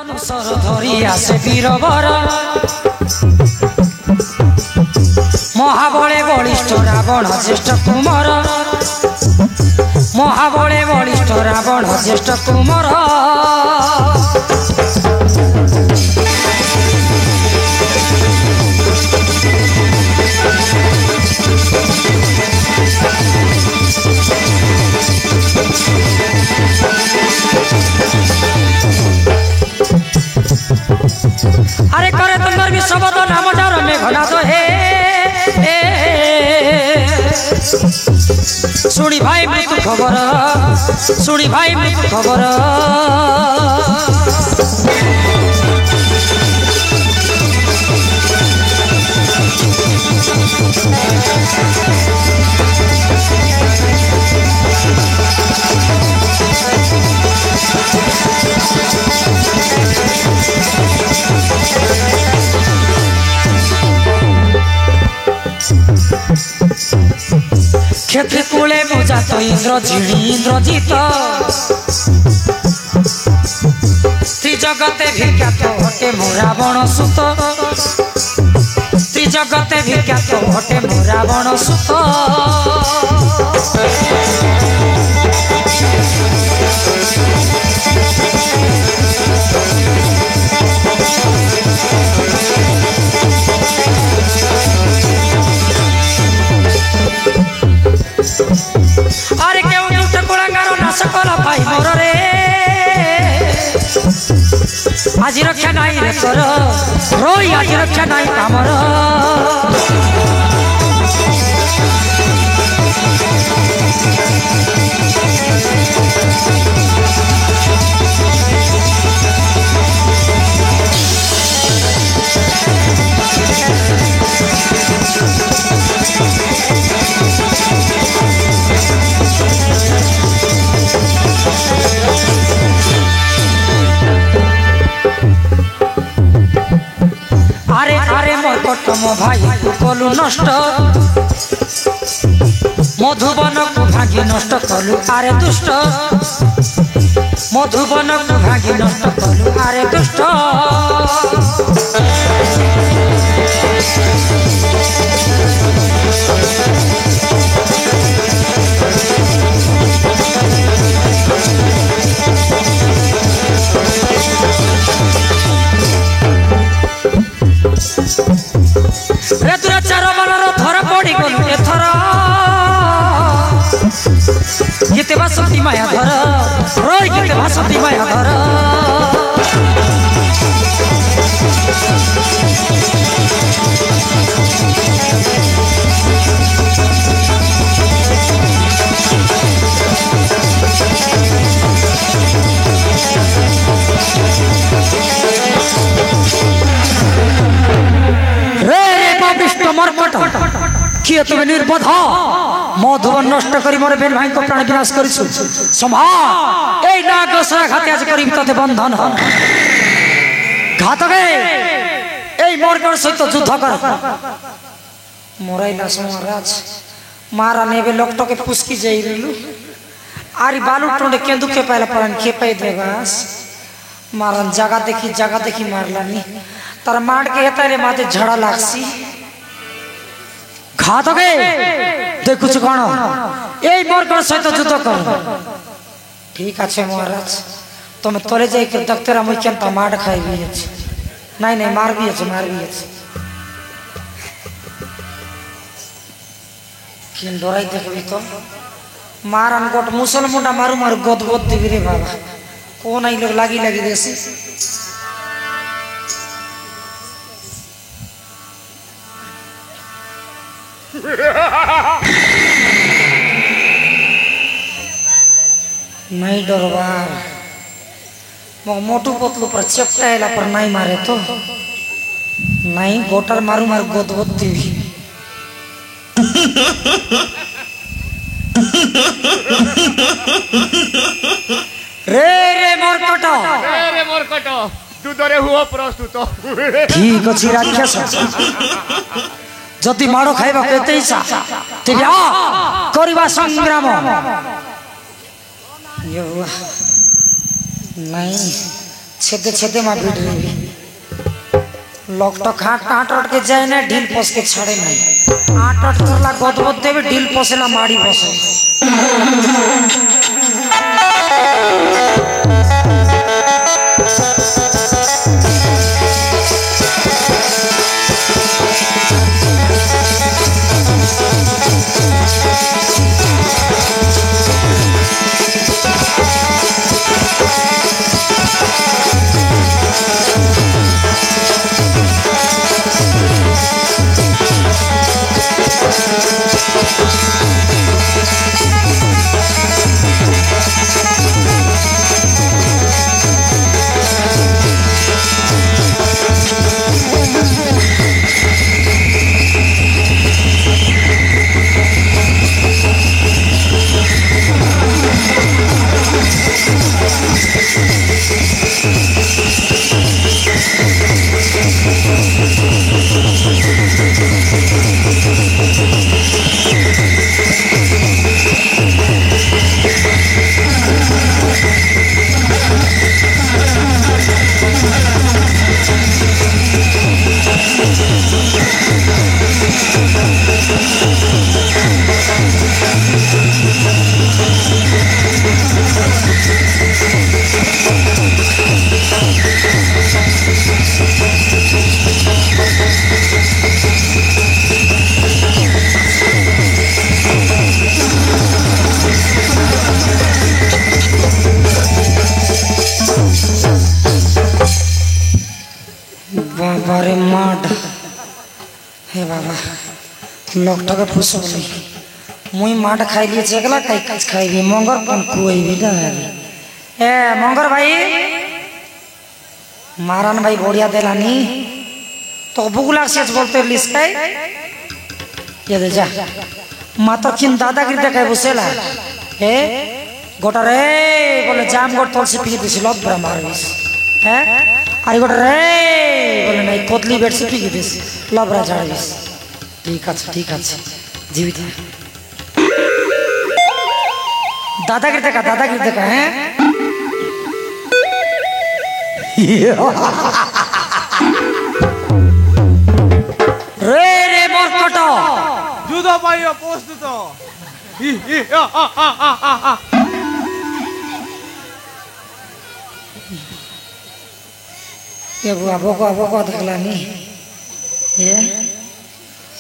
धनुषर धरी आसे वीरवर महाबले बलिष्ठ रावण ज्येष्ठ कुमार महाबले बलिष्ठ रावण ज्येष्ठ कुमार अरे करे तुंदर भी शब्द नाम डर में घना तो हे सुनी भाई मृत्यु खबर सुनी भाई मृत्यु खबर क्षेत्र कूले पूजा तो इंद्र झिणी इंद्रजित त्रिजगते विख्यात हटे मो रावण सुत त्रिजगते विख्यात हटे मो रावण सुत अरे क्यों दुष्ट कुलांगार नाश कला भाई मोर रे आज रक्षा नहीं रे तोर रोई आज रक्षा नहीं कामर अरे अरे मोर कटम भाई कलु नष्ट मधुबन को भागी नष्ट कलु अरे दुष्ट मधुबन को भागी नष्ट कलु अरे दुष्ट रे तुरा चार मनर थर पड़ी गलु एथर गीते बासती माया धर रोई गीते बासती माया धर किए तुम निर्बोध मधुबन नष्ट करी मोर बेन भाई को प्राण विनाश करिसु संभाल ए नागसरा घाते आज करी तते बंधन घात गे ए मोर कर सहित युद्ध कर मोराइला महाराज मारा नेबे लोकटो के पुस्की जाई रेलु आरी बालू टोंडे के दुखे पाइला परन के पाई देबास मारन जगह देखी मारलानी तर मार के हेताले माते झड़ा लागसी घात गे देखुछ कोन एई मोर सहित युद्ध कर ठीक আছে महाराज तुम तोरे जाई के डॉक्टर हम केन त मार खाई भी अछि नहीं मार भी अछि किन डराई देखबी तो मारन गोट मुसल मुंडा मारू गोद दिबी रे बाबा कोन आई लोग लागी देसी नहीं डरवार मोटू पतलू पर चपटाएला पर नहीं मारे तो नहीं गोटर मारू गोद देवी रे मोर कटो दूधरे हुआ प्रस्तुत ठीक अछि राक्षस जति माड़ो खाइबा केते इच्छा तेबे आ करबा संग्राम यो नहीं छेदे छेदे में भिड़ रही लोकटक हाट आट के जाए ना ढील पस के छड़े नहीं आट करला गदगद देवे ढील पसेला माड़ी बसे बारे माड हे बाबा लोकटा के फुसली मुई माड खाई लिए जगला काई काज खाई भी मंगर कौन कोई भी ना ए मंगर भाई मारन भाई बढ़िया देलानी तो बुगला से बोलते लिस्काई ये दे जा माता किन दादागिरी देखाय बसेला ए गोटा रे बोले जाम गोट तोल से पी दिस लब ब्रा मारबिस हैं अरे गोटा रे बोले नहीं कोतली बेड से पी दिस लब ब्रा झाड़बिस ठीक है जीवित है दादागिरी देखा हैं रे रे मोरकटो जुदा पाइयो पोस्ट तो ये बुआ बोको देखला नी ये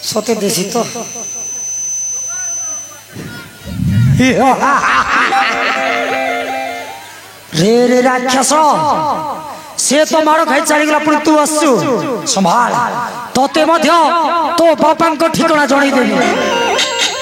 सोते देसी तो रे राक्षस से तो मारो खाई चली गला पुणी तू आसु संभाल तोते मध्य तो बापा को ठिकाना जणाई देबी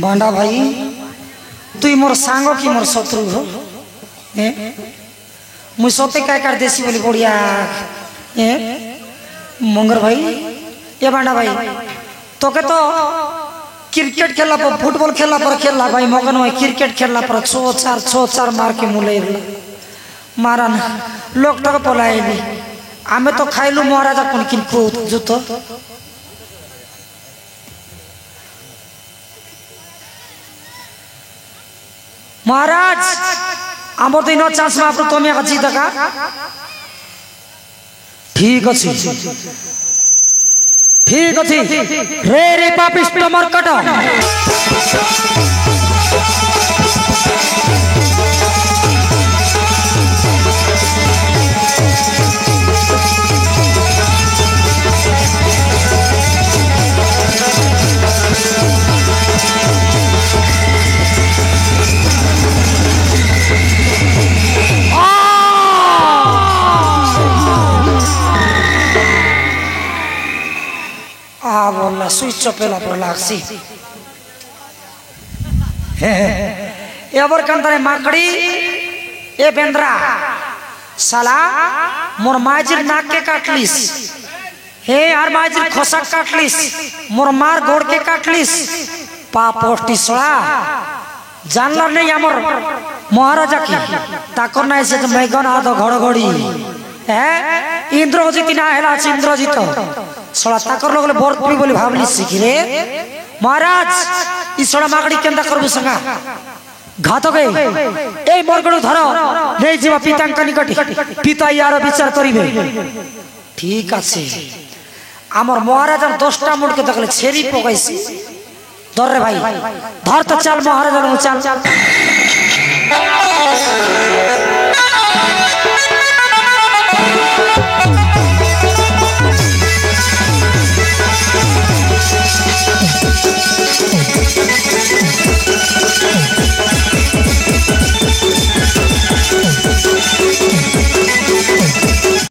बांडा भाई तु मोर सांगो कि मोर शत्रु हो मुझ सोते काय कर देसी बोली बढ़िया मंगर भाई ये बांडा भाई तो के तो क्रिकेट खेलला पर फुटबॉल खेलला पर खेलला भाई मगन में क्रिकेट खेलला पर छो चार मार के मुले मारन लोग टक पलाइली आमे तो खाइलु महाराजा कोन किन को जुतो महाराज आमर तो इन चांस में आप तुम्हें अच्छी दका ठीक अच्छी रे रे पापिष्ट मरकट সুইচ পেলা পর লাগছি এবার কান্তারে মাকড়ি এ বেন্দ্রা সালা মোর মাঝির নাক के काटलिस हे আর মাঝির খোসা काटलिस মোর মার গোড় के काटलिस পাপ পষ্টি ছড়া জানলার নেই আমার মহারাজা কি তাকর নাই সে মেঘন আদ ঘড়ঘড়ি হ্যাঁ ইন্দ্রজিৎ না হেলা আছে ইন্দ্রজিৎ ছড়া তাকর লগলে বরপুরি বলি ভাবলি শিখি রে মহারাজ ই ছড়া মাকড়ি কেন্দা করবি সঙ্গা ঘাতক এই মরগড় ধর নেই যাবা পিতাঙ্ক নিকটে পিতা ইয়ার বিচার করিবে ঠিক আছে আমার মহারাজার 10টা মুড়কে দেখলে ছেড়ি পকাইছি ধর রে ভাই ধর তো চাল মহারাজার চাল